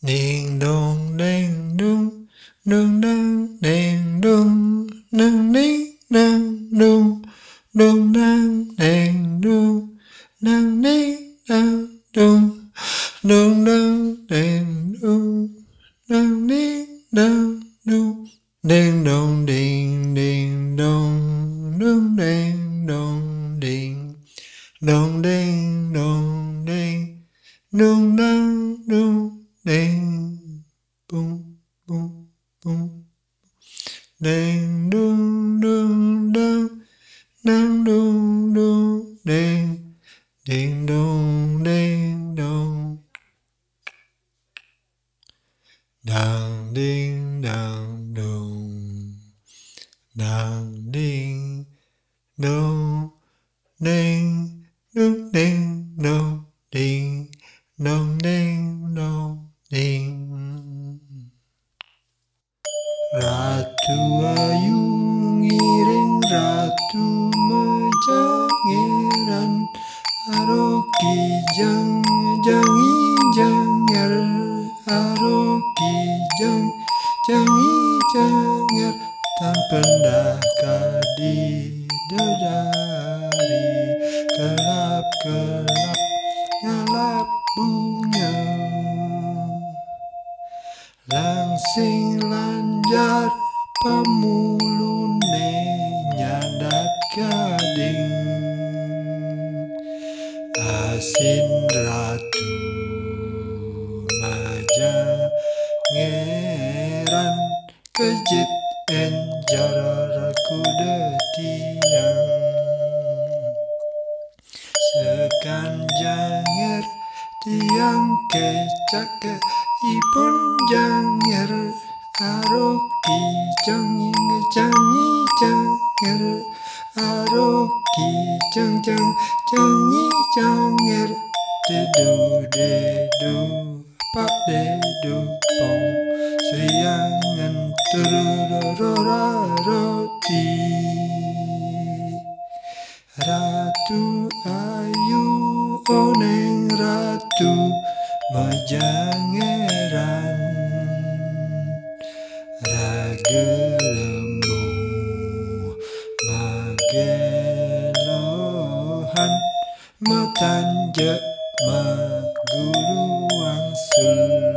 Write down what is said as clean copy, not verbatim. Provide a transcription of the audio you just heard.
Ding dong ding dung, dung dang ding dung, dung ding dang dung, dung dang ding dung, dang ding dang dung, dung dang ding dung, dang ding dang dung, ding dong ding ding dong, dung ding dong ding, dong ding dong ding, dung dang dung. Ding, boom, boom, boom. Ding, dong, dong, dong, dang, dong, dong, ding, ding, dong, ding, dong. Dang, ding, dang, dong. Dang, ding, dong, ding, dong, ding, dong, ding, dong, ding, dong. Ding. Ratu Ayu ngiring Ratu Mejangeran Aroki jang jangi janger Aroki jang jangi janger Tan pendah kadi dedari Kelap kelap nyalap bunga Langsing lanjar pemulune nyadat gading Asin Ratu Mejangeran Kejit enjar kuda tiang Sekan janger tiang kecak ipun janger Aroki jangi jangi janger Aroki jang jang jangi janger Dedu dedu pak dedu pong Seriangan turururura roti Ratu Ayu oneng Ratu Mejangeran Ragelemu magelohan Matanje magulu wangsul